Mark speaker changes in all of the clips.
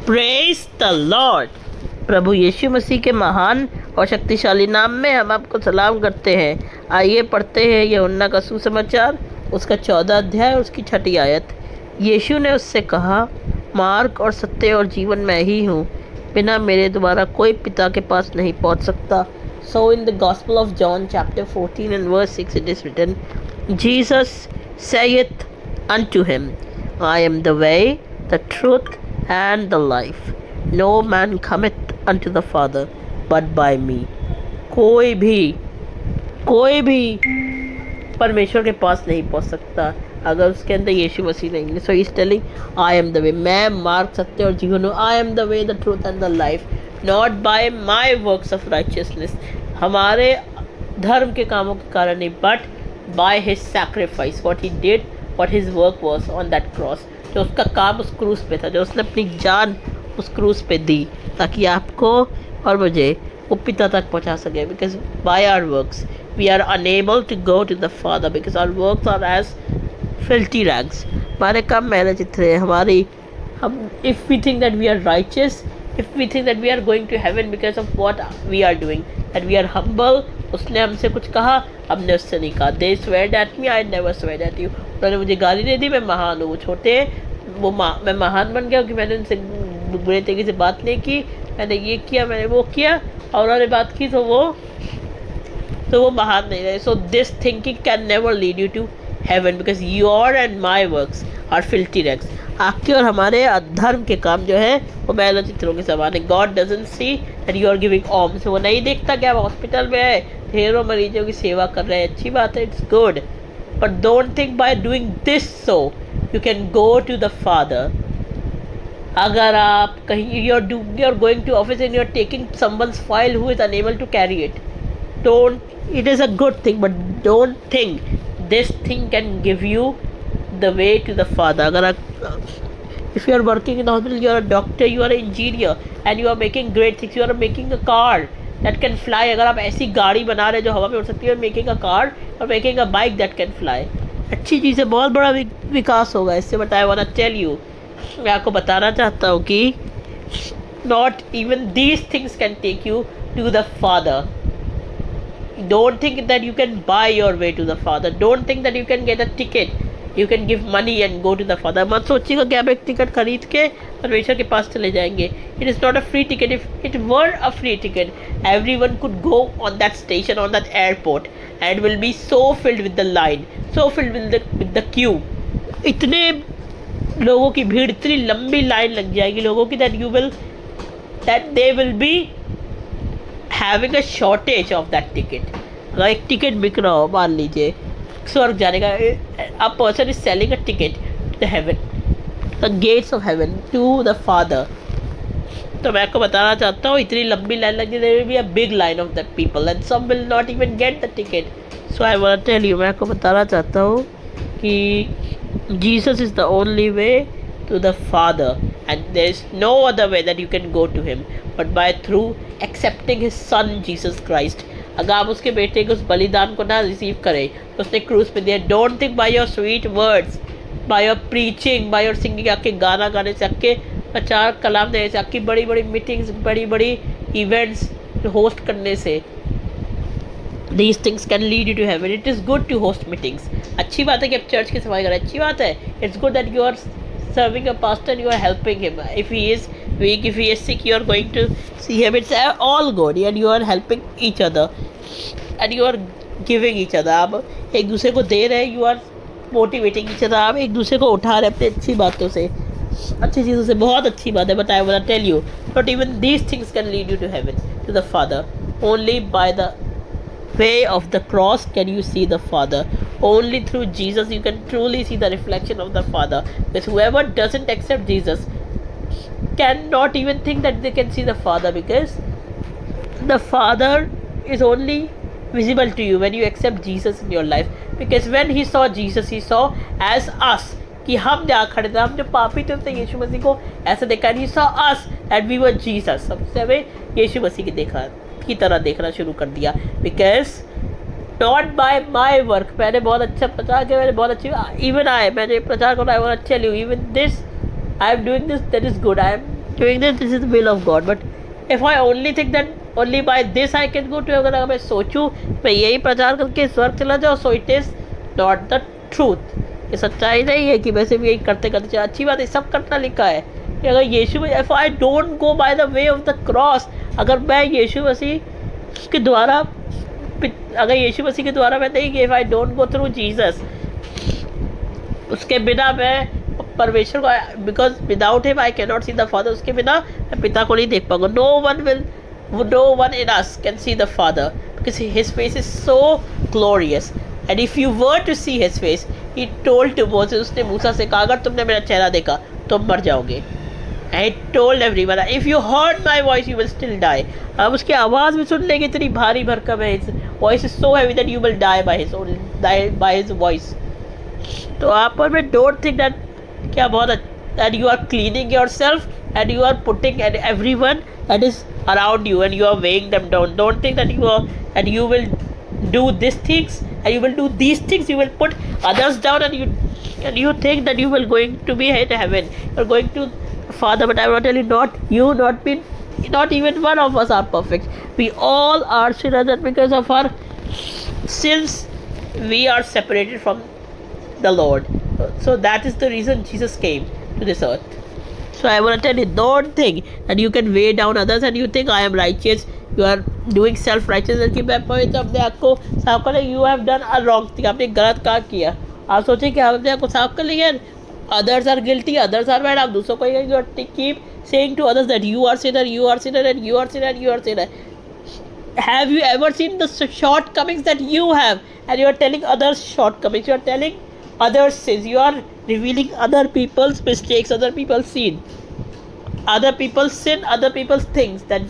Speaker 1: Praise the lord. प्रभु यीशु मसीह के महान और शक्तिशाली नाम में हम आपको सलाम करते हैं। आइए पढ़ते हैं यूहन्ना का सुसमाचार, उसका 14 अध्याय और उसकी 6 आयत। यीशु ने उससे कहा, मार्ग और सत्य और जीवन मैं ही हूँ, बिना मेरे द्वारा कोई पिता के पास नहीं पहुँच सकता। So in the Gospel of John chapter 14 and verse 6 it is written, Jesus saith unto him, I am the way, the truth and the life. No man cometh unto the Father but by me. कोई भी परमेश्वर के पास नहीं पहुंच सकता अगर उसके अंदर यीशु मसीह नहीं है। So he is telling, I am the way, मैं मार्ग, सत्य और जीवन हूँ। I am the way, the truth and the life, not by my works of righteousness, हमारे धर्म के कामों के कारण नहीं, but by his sacrifice, what he did, what his work was on that cross. जो उसका काम उस क्रूस पे था, जो उसने अपनी जान उस क्रूस पे दी, ताकि आपको और मुझे वो पिता तक पहुंचा सके। Because by our works we are unable to go to the father, because our works are as filthy rags. हमारे काम मैंने चित्रे हमारी, हम if we think that we are righteous, if we think that we are going to heaven because of what we are doing, that we are humble. उसने हमसे कुछ कहा, हमने उससे नहीं कहा। They swore at me, I never स्वेयर्ड eight you. उन्होंने मुझे गाली दे दी, मैं महान हूँ। वो छोटे हैं, मैं महान बन गया क्योंकि मैंने उनसे बुरे तरीके से बात नहीं की, मैंने ये किया, मैंने वो किया, और उन्होंने बात की तो वो महान नहीं रहे। So this thinking can never lead you to heaven, because your and my works are filthy rags. आपके और हमारे अधर्म के काम जो है वो मैल चित्रों के समान है। God doesn't see that you are giving alms, वो नहीं देखता कि आप हॉस्पिटल में है, ढेरों मरीजों की सेवा कर रहे हैं, अच्छी बात है, it's good, but don't think by doing this so you can go to the Father. अगर आप कहीं you are going to office and you are taking someone's file who is unable to carry it, don't, it is a good thing, but don't think this thing can give you the way to the father. अगर आप, if you are working in the hospital, you are a doctor, you are an engineer and you are making great things, you are making a car that can fly. अगर आप ऐसी गाड़ी बना रहे जो हवा में उड़ सकती है, making a car or making a bike that can fly, अच्छी चीज़ है, बहुत बड़ा विकास होगा इससे। But I want to tell you, मैं आपको बताना चाहता हूँ कि not even these things can take you to the father. Don't think that you can buy your way to the father. Don't think that you can get a ticket, you can give money and go to the father. मत सोचिएगा कि आप एक ticket खरीद के परमेश्वर के पास चले जाएंगे। It is not a free ticket. If it were a free ticket, everyone could go on that station, on that airport, and will be so filled with the line, so filled with the queue. इतने लोगों की भीड़, इतनी लंबी line लग जाएगी लोगों की, that they will be having a shortage of that ticket. अगर एक टिकट बिक रहा हो, मान लीजिए स्वर्ग जाने का, a person is selling a ticket to the heaven, the gates of heaven, to the father. तो मैं आपको बताना चाहता हूँ, इतनी लंबी लाइन लगी, there will be a big line of the people and some will not even get the ticket. So I want to tell you, मैं आपको बताना चाहता हूँ कि Jesus is the only way to the Father, and there is no other way that you can go to him but by through accepting his son Jesus Christ. अगर आप उसके बेटे के उस बलिदान को ना रिसीव करें तो उसने क्रूस पे दिया। Don't think by your sweet words, by your preaching, by your singing, आपके गाना गाने से, आपके प्रचार कलाम देने से, आपकी बड़ी बड़ी मीटिंग्स, बड़ी बड़ी इवेंट्स होस्ट करने से, these things can lead you to heaven. It is good to host meetings. अच्छी बात है कि आप चर्च की सफाई करें, अच्छी बात है। It's good that you are serving a pastor, you are helping him. If he is weak, if he is sick, you are going to see him. It's all good, and you are helping each other and you are giving each other. आप एक दूसरे को दे रहे हैं, you are motivating each other. आप एक दूसरे को उठा रहे हैं अपनी अच्छी बातों से, अच्छी चीज़ों से, बहुत अच्छी बात है। But I want to tell you, not even these things can lead you to heaven, to the Father. Only by the way of the cross can you see the Father. Only through Jesus you can truly see the reflection of the Father. Because whoever doesn't accept Jesus cannot even think that they can see the Father, because the Father is only visible to you when you accept Jesus in your life. Because when he saw Jesus, he saw as us, कि हम जहाँ खड़े थे, हम जो पापी थे, उसने यीशु मसीह को ऐसा देखा। and he saw us that we were Jesus. सबसे हमें यीशु मसीह की तरह देखना शुरू कर दिया। Because not by my work, मैंने बहुत अच्छा प्रचार किया, मैंने बहुत अच्छी, इवन मैंने प्रचार करा, I want to tell you, even this I am doing this, that is good. I am doing this, this is the will of God. But if I only think that only by this I can go to, अगर मैं सोचूं मैं यही प्रचार करके स्वर्ग चला जाऊँ, so it is not the truth. ये सच्चाई नहीं है कि वैसे भी यही करते करते अच्छी बात है, सब करना लिखा है कि अगर यीशु में if I don't go by the way of the cross, अगर मैं यीशु मसीह के द्वारा मैं नहीं कि if I don't go through Jesus, उसके बिना मैं परमेश्वर को, because without him I can not see the Father, उसके बिना मैं पिता को नहीं देख पाऊंगा. No one in us can see the father because his face is so glorious. And if you were to see his face, he told to Moses, उसने मूसा से कहा अगर तुमने मेरा चेहरा देखा तो मर जाओगे. I told everyone if you heard my voice you will still die. अब उसकी आवाज़ भी सुन लेंगे, इतनी भारी भरकम है, voice is so heavy that you will die by his voice. तो आप पर मैं डोंट थिंक दैट क्या बहुत that you are cleaning yourself and you are putting and everyone that is around you and you are weighing them down. Don't think that you will do these things and you will do these things. You will put others down and you think that you will going to be in heaven. You're going to Father, but I will tell you, not even one of us are perfect. We all are sinners, and because of our sins, we are separated from the Lord. So that is the reason Jesus came to this earth. So I want to tell you, don't think that you can weigh down others and you think I am righteous. You are doing self-righteousness कि मैं पवित्र अपने आप को साफ कर ले. You have done a wrong thing. आपने गलत काम किया. आप सोचे कि आप अपने आप को साफ कर लेंगे. Others are guilty. Others are bad. आप दूसरों को you keep saying to others that you are sinner, you are sinner, and you are sinner, and you are sinner. Have you ever seen the shortcomings that you have, and you are telling others shortcomings? You are telling others sins. You are revealing other people's mistakes, other people's sin, other people's sin, other people's things that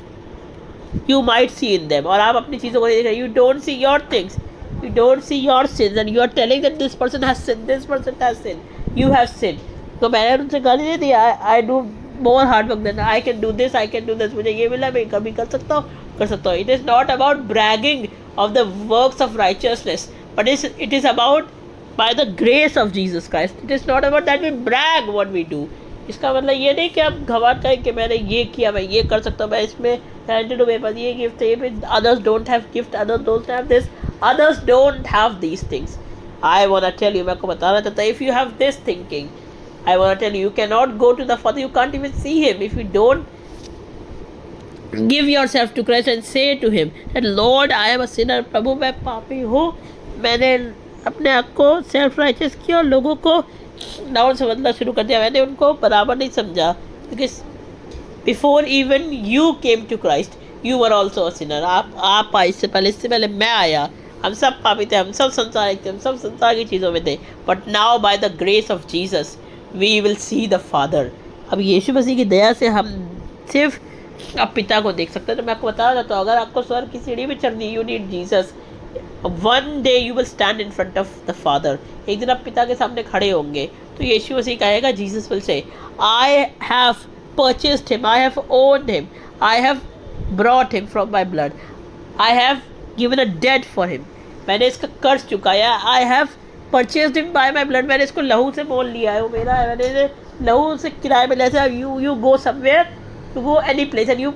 Speaker 1: you might see in them. और आप अपनी चीज़ों को देख रहे हैं. You don't see your things. You don't see your sins, and you are telling that this person has sinned, this person has sinned. You have sinned. तो मैंने उनसे गाली दे दी. I do more hard work than I can do this. I can do this. मुझे ये मिला, मैं कभी कर सकता हूँ. It is not about bragging of the works of righteousness, but it is about by the grace of Jesus Christ. It is not about that we brag what we do. इसका मतलब ये नहीं कि आप घमंड करें कि मैंने ये किया, मैं ये कर सकता हूँ, मैं इसमें टैलेंटेड हूँ, मेरे पास ये गिफ्ट है, ये others don't have gift, others don't have this, others don't have these things. I want to tell you, मैं आपको बताना चाहता हूँ, if you have this thinking, I want to tell you, you cannot go to the Father, you can't even see Him if you don't give yourself to Christ and say to Him that Lord, I am a sinner. प्रभु मैं पापी हूँ, मैंने अपने आप को self righteous किया और लोगों को डाउन समझना शुरू कर दिया. मैंने उनको बराबर नहीं समझा, because before even you came to Christ you were also a sinner. आप आए, इससे पहले मैं आया. हम सब पापी थे, हम सब संसारिक थे, हम सब संसार की चीज़ों में थे. But now by the grace of Jesus we will see the Father. अब यीशु मसीह की दया से हम सिर्फ अब पिता को देख सकते हैं. तो मैं आपको बता रहा था, अगर आपको स्वर्ग की सीढ़ी में चढ़नी, you need Jesus. One day you will stand in front of the father. एक दिन आप पिता के सामने खड़े होंगे तो यीशु मसीह कहेगा, Jesus will say, I have purchased him, I have owned him, I have brought him from my blood, I have given a debt for him. मैंने इसका कर्ज चुकाया. I have purchased him by my blood. मैंने इसको लहू से मोल लिया है, वो मेरा है. मैंने लहू से किराए में लिया. You go somewhere, you go any place and you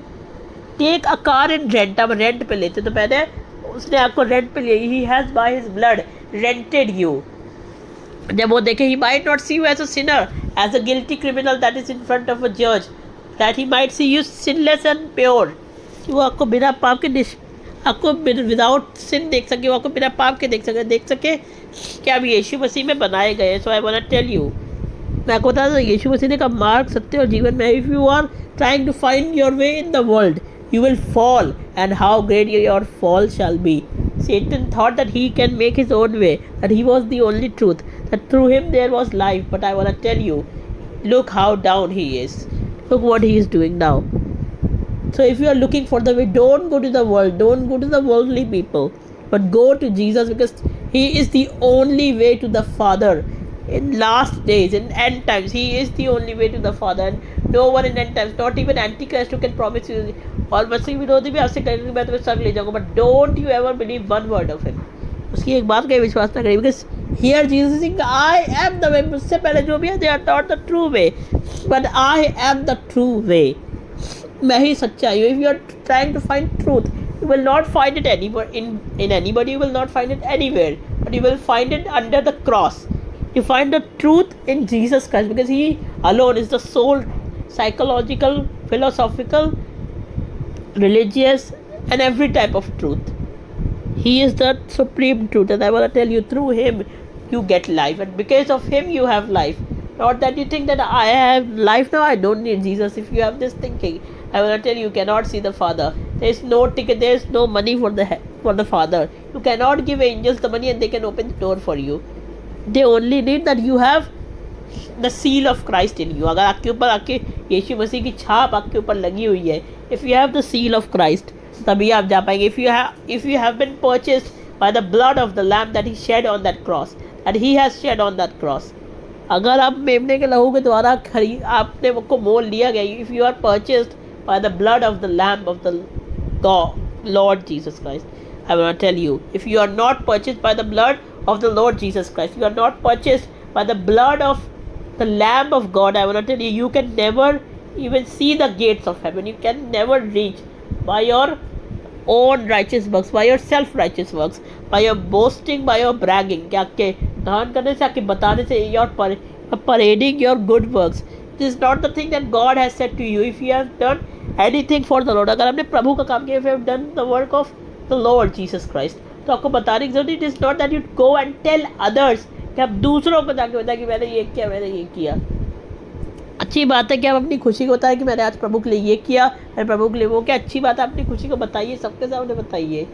Speaker 1: take a car in rent. आप रेंट पे लेते, तो मैंने उसने आपको रेंट पे लिया. He has by his blood rented you. जब वो देखे, he might not see you as a sinner, as a guilty criminal that is in front of a जज, that he might see you sinless and pure. वो आपको बिना पाप के आपको विदाउट सिन देख सके, वो आपको बिना पाप के देख सके कि आप यीशु मसीह में बनाए गए. So I want to tell you, मैं आपको बता दूँ, यीशु मसीह ने कहा मार्ग, सत्य और जीवन में, if you are trying to find your way in the world you will fall, and how great your fall shall be. Satan thought that he can make his own way, that he was the only truth, that through him there was life. But I want to tell you, look how down he is. Look what he is doing now. So if you are looking for the way, don't go to the world, don't go to the worldly people, but go to Jesus, because he is the only way to the Father. In last days, in end times, he is the only way to the Father, and no one in end times, not even Antichrist, who can promise you. और मसीह विरोधी भी आपसे कहेंगे मैं तुम्हें स्वर्ग ले जाऊँगा, but don't you ever believe one word of him. उसकी एक बात का विश्वास ना करें, because here Jesus is, I am the way. मुझसे पहले जो भी है, they are not the true way, but I am the true way. मैं ही सच्चाई हूँ. If you are trying to find truth, you will not find it anywhere in anybody. You will not find it anywhere, but you will find it under the cross. You find the truth in Jesus Christ, because He alone is the sole psychological, philosophical, religious, and every type of truth. He is the supreme truth, and I want to tell you, through Him you get life, and because of Him you have life. Not that you think that I have life now, I don't need Jesus. If you have this thinking, I want to tell you, you cannot see the Father. There is no ticket, there is no money for the Father. You cannot give angels the money and they can open the door for you. They only need that you have the seal of Christ in you. अगर आपके ऊपर आपके यीशु मसीह की छाप आपके ऊपर लगी हुई है, if you have the seal of Christ, तभी आप जा पाएंगे. If you have been purchased by the blood of the lamb that He shed on that cross, that He has shed on that cross. अगर आप मेमने के लहू के द्वारा आपने को मोल लिया गया, if you are purchased by the blood of the lamb of the Lord Jesus Christ, I want to tell you, if you are not purchased by the blood of the Lord Jesus Christ, you are not purchased by the blood of the Lamb of God, I want to tell you, you can never even see the gates of heaven. You can never reach by your own righteous works, by your self-righteous works, by your boasting, by your bragging, कि आपके दान करने से, आपके बताने से, your parading your good works. This is not the thing that God has said to you. If you have done anything for the Lord, अगर आपने प्रभु का काम किया, if you have done the work of the Lord Jesus Christ, तो आपको बताने की जरूरत. It is not that you go and tell others, कि आप दूसरों को जाके बताएं कि मैंने ये किया, मैंने ये किया. अच्छी बात है कि आप अपनी खुशी को बताएं कि मैंने आज प्रभु के लिए ये किया, मैंने प्रभु के लिए वो किया. अच्छी बात है, अपनी खुशी को बताइए, सबके सामने बताइए.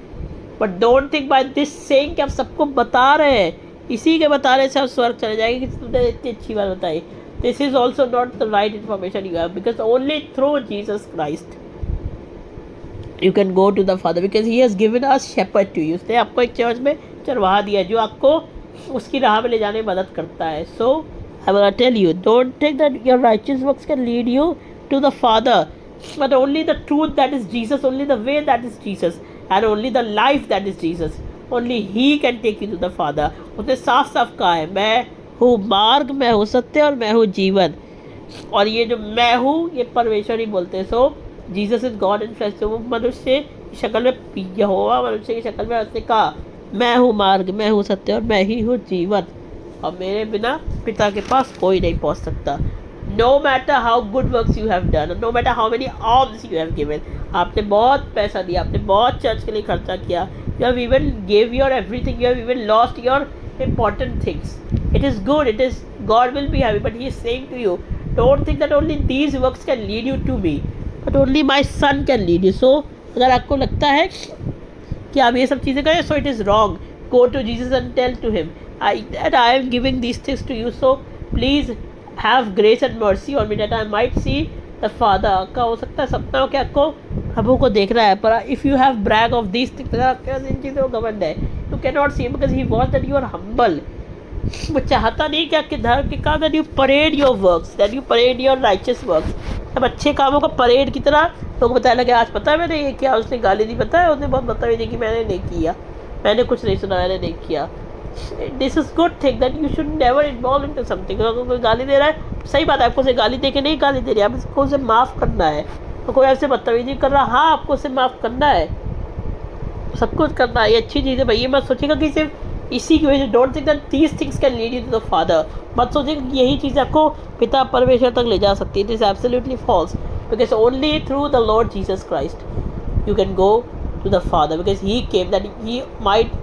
Speaker 1: But don't think by this saying कि आप सबको बता रहे हैं, इसी के बताने से आप स्वर्ग चले जाएंगे कि तुमने इतनी अच्छी बात बताई. This is also not the right information you have, because only through Jesus Christ you can go to the Father, because He has given us shepherd to you. उसने आपको एक चर्च में चरवाहा दिया जो आपको उसकी राह में ले जाने में मदद करता है. So I will tell you, don't think that your righteous works can lead you to the Father, but only the truth that is Jesus, only the way that is Jesus, and only the life that is Jesus. Only He can take you to the Father. उसने साफ साफ कहा है, मैं हूँ मार्ग, मैं हूँ सत्य और मैं हूँ जीवन. और ये जो मैं हूँ, ये परमेश्वर ही बोलते हैं. So Jesus is God in flesh. वो मनुष्य की शक्ल में, यहोवा मनुष्य की शक्ल में उसने कहा, मैं हूँ मार्ग, मैं हूँ सत्य और मैं ही हूँ जीवन, और मेरे बिना पिता के पास कोई नहीं पहुँच सकता. No matter how good works you have done, no matter how many alms you have given. आपने बहुत पैसा दिया, आपने बहुत चर्च के लिए खर्चा किया, you have even give your everything, you have even lost your important things. It is good, it is, God will be happy, but He is saying to you, don't think that only these works can lead you to me, but only my Son can lead you. So अगर आपको लगता है कि आप ये सब चीज़ें करें, so it is wrong. Go to Jesus and tell to Him that I am giving these things to you, so please have grace and mercy on me that I might see the Father. का हो सकता है सपना हो कि आपको प्रभु को देखना है, पर if you have brag of these things, अगर आपके पास इन चीज़ों का घमंड है, you cannot see Him, because He wants that you are humble. वो चाहता नहीं कि आपके धर्म के काम, that you parade your works, that you parade your righteous works. अब अच्छे कामों का परेड की तरह लोग बताने लगे, आज पता है मैंने ये किया, उसने गाली दी, पता है उसने बहुत बताई थी कि मैंने नहीं किया, मैंने कुछ नहीं सुना, मैंने नहीं किया. This is good thing that you should never involve into something. अगर कोई गाली दे रहा है, सही बात है, आपको उसे गाली दे के नहीं गाली दे रही है, आपको उसे माफ़ करना है. तो कोई ऐसे बदतमीजी कर रहा, हाँ आपको उसे माफ़ करना है, सब कुछ करना है, ये अच्छी चीज़ है भाई. ये मत सोचिएगा कि सिर्फ इसी की वजह से, don't think that these things can lead you to the Father. मत सोचिएगा कि यही चीज़ आपको पिता परमेश्वर तक ले जा सकती है. It is absolutely false, because only through the Lord Jesus Christ you can go to the Father, because He came that He might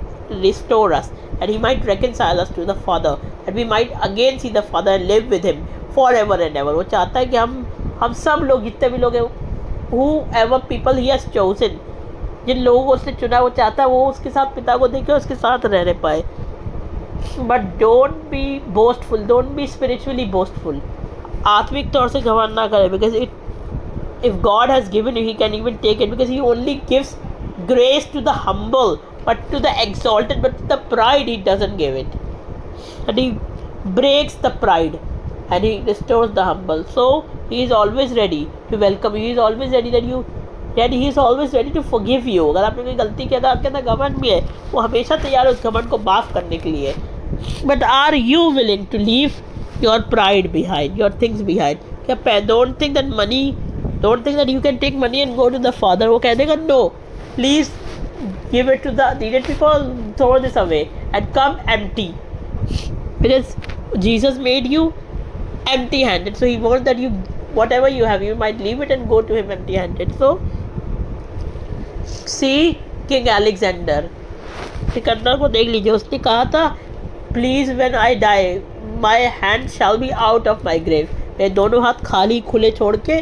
Speaker 1: restore us, that He might reconcile us to the Father, that we might again see the Father and live with Him forever and ever. वो चाहता है कि हम सब लोग, जितने भी लोग हैं, whoever people He has chosen, जिन लोगों को उसने चुना, वो चाहता है वो उसके साथ पिता को देखे, उसके साथ रहने पाए. But don't be boastful, don't be spiritually boastful. आत्मिक तौर से घमंड ना करें, because if God has given you, He can even take it, because He only gives grace to the humble, but to the exalted, but to the pride He doesn't give it. And He breaks the pride and He restores the humble. So He is always ready to welcome you. He is always ready that He is always ready to forgive you. अगर आपने कोई गलती किया था, आपके अंदर घमंड भी है, वो हमेशा तैयार है उस घमंड को माफ़ करने के लिए. But are you willing to leave your pride behind, your things behind? Don't think that money don't think that you can take money and go to the Father. वो कह देगा no, please give it to the needed people, throw this away and come empty, because Jesus made you empty handed, so he wants that you, whatever you have, you might leave it and go to him empty handed. So see King Alexander, Sikandar को देख लीजिए, उसने कहा था please when I die my hand shall be out of my grave. मेरे दोनों हाथ खाली खुले छोड़ के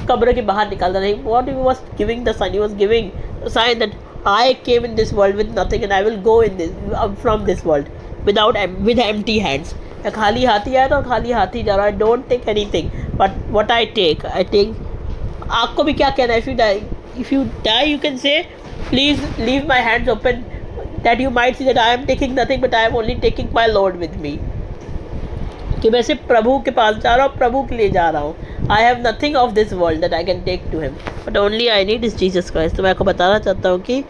Speaker 1: कब्र के बाहर निकालता नहीं. What he was giving the sign, he was giving sign that I came in this world with nothing and I will go in this from this world with empty hands. मैं खाली हाथी आया था और खाली हाथी जा रहा है. Don't take anything, but what I take. आपको भी क्या कहना है? If you die, you can say, please leave my hands open, that you might see that I am taking nothing, but I am only taking my Lord with me. कि मैं सिर्फ प्रभु के पास जा रहा हूँ, प्रभु के लिए जा रहा हूँ. I have nothing of this world that I can take to him, but only I need is Jesus Christ. तो मैं आपको बताना चाहता हूँ कि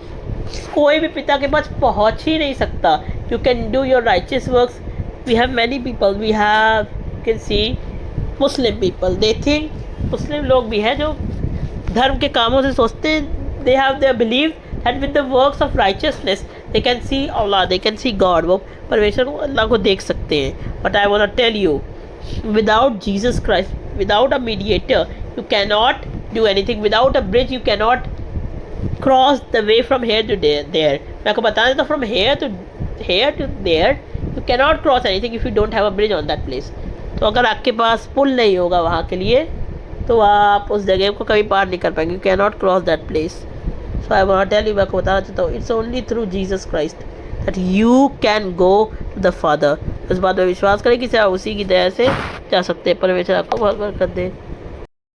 Speaker 1: कोई भी पिता के पास पहुँच ही नहीं सकता. You can do your righteous works. We have many people. We have, you can see Muslim people. They think, मुस्लिम लोग भी हैं जो धर्म के कामों से सोचते हैं. They have their belief that with the works of righteousness they can see Allah, they can see God. वो परमेश्वर को, अल्लाह को देख सकते हैं. But I want to tell you, without Jesus Christ, without a mediator, you cannot do anything. Without a bridge, you cannot cross the way from here to there. मैं आपको बता देता हूँ, from here to there, you cannot cross anything if you don't have a bridge on that place. तो अगर आपके पास पुल नहीं होगा वहाँ के लिए, तो आप उस जगह को कभी पार नहीं कर पाएंगे. You cannot cross that place. So I want to tell you, मैं आपको बताना चाहता हूँ, it's only through Jesus Christ that you can go to the Father. इस बात में विश्वास करें कि सिर्फ उसी की दया से जा सकते हैं. परमेश्वर आपको बहुत बरकत दे.